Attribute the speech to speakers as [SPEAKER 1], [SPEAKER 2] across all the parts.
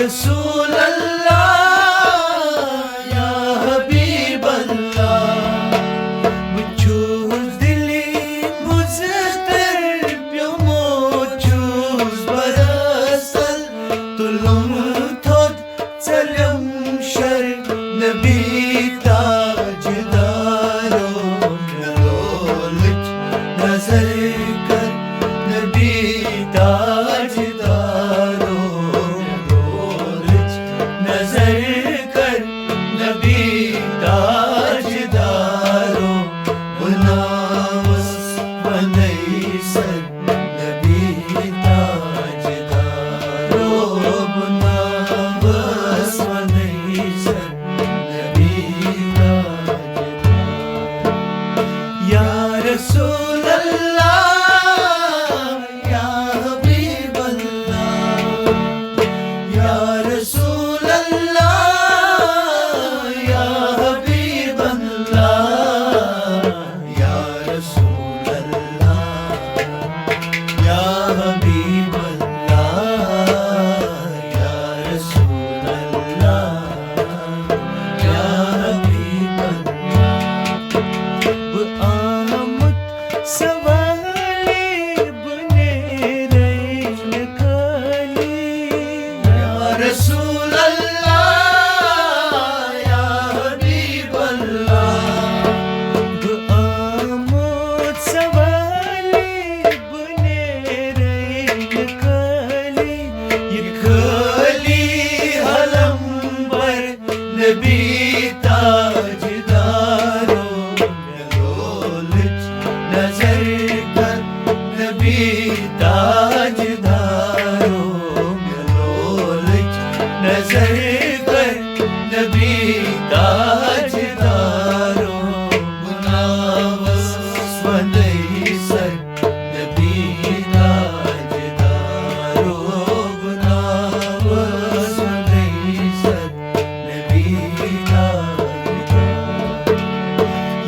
[SPEAKER 1] रसूल अल्लाह या हबीब अल्लाह मुझूस दिली मुज़तर प्योमोचूस बरसल तुलुम थोद चलम शर नबी ताजदारो नरोलच नजर कर नबी ताजदारो नरोलच नजर कर नबी ताजदारो बनावस बनई सर नबी ताजदारो बनावस बनई सर नबी ताजदारो या रसूल अल्लाह या हबीब अल्लाह या रसूल अल्लाह या हबीब अल्लाह या रसूल अल्लाह या हबीब अल्लाह या रसूल अल्लाह या हबीब अल्लाह आमद सवाले बने रैन खाली या रसूल अल्लाह या हबीब अल्लाह आमद सवाले बने रैन खाली ये खाली हलम्बर नबी ताजदारो नजर कर नबी ताजदारो नजर कर नबी ताजदारो मुनावस बनई सर नबी ताजदारो मुनावस बनई सर नबी ताजदारो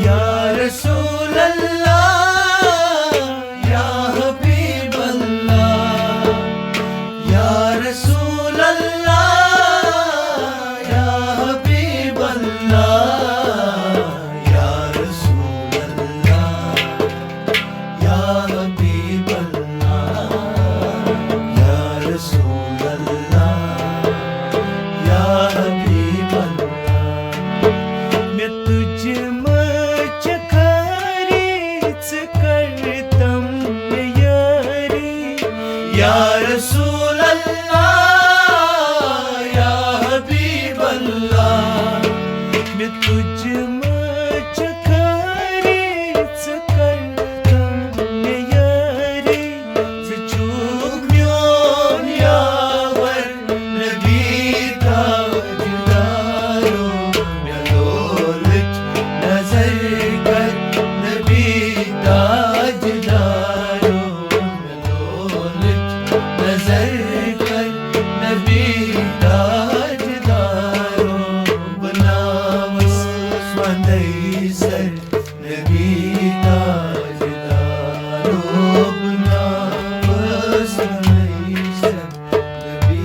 [SPEAKER 1] या रसूल अल्लाह या हबीब अल्लाह या रसूल अल्लाह या हबीब अल्लाह या रसूल अल्लाह या हबीब अल्लाह या रसूल अल्लाह या हबीब अल्लाह मैं तुझे चखारीच करतम यारी या रसूल अल्लाह या हबीब अल्लाह मैं तुझ चखारीच करतम यारी चूक म्योन यावर नबी ताजदारो म्योलच नजर कर नबी ताजदारो म्योलच नजर कर नबी ताजदारो बनावस बनई सर नबी ताजदारो बनावस बनई सर नबी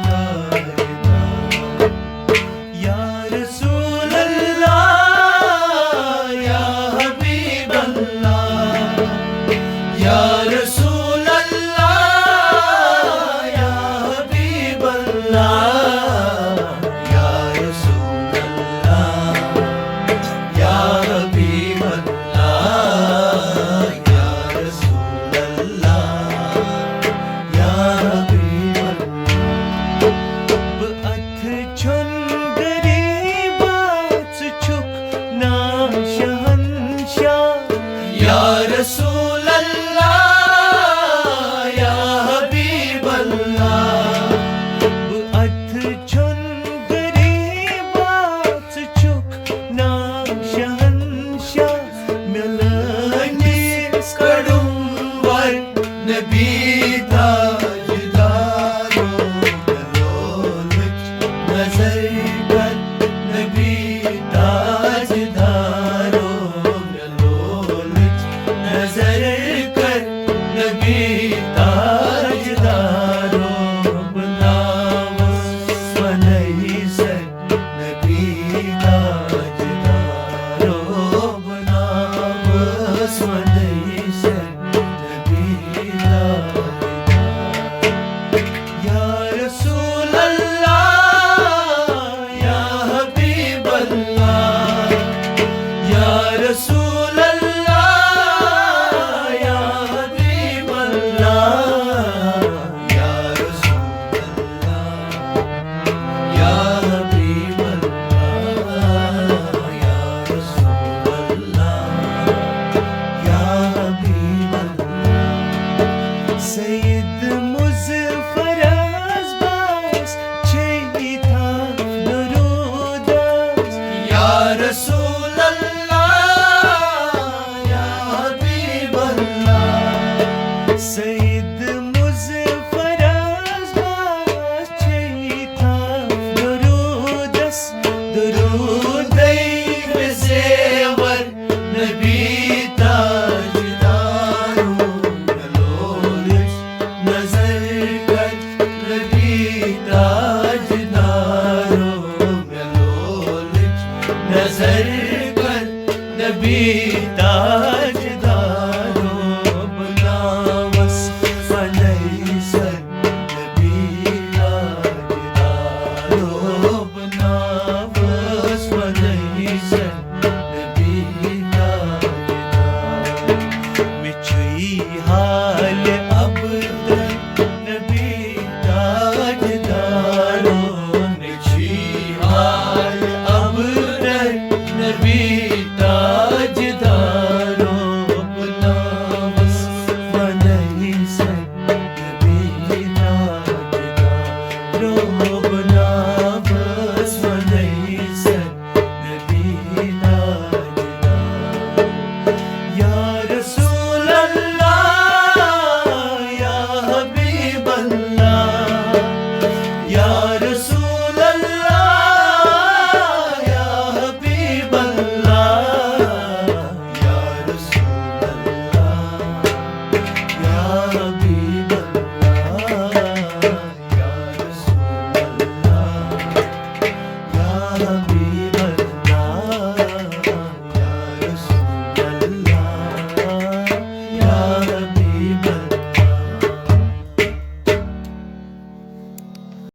[SPEAKER 1] ताजदारो या रसूल अल्लाह या हबीब अल्लाह या रसूल अल्लाह या हबीब अल्लाह रसूल अल्लाह या हबीब अल्लाह या रसूल अल्लाह या हबीब अल्लाह या रसूल अल्लाह या हबीब अल्लाह या रसूल अल्लाह या हबीब अल्लाह सैयद मुज़फ़्फ़र अज़बास चेई था दरूदास या रसूल अल्लाह या हबीब अल्लाह सैयद मुज़फ़्फ़र अज़बास चेई था दरूदास दरूदै ज़ेवर नबी नज़र कर नबी ताजदारो बनावस फनैसर नबी ताजदारो बनावस फनैसर नबी ताजदारो मिछुई हाल अब नबी ताजदारो मिछुई हाल अब नबी ताजदारो बनावस फनैसर नबी ताजदारो बनावस फनैसर नबी ताजदारो या रसूल अल्लाह या हबीब अल्लाह या रसूल अल्लाह या हबीब अल्लाह या रसूल अल्लाह या हबीब अल्लाह या रसूल अल्लाह या हबीब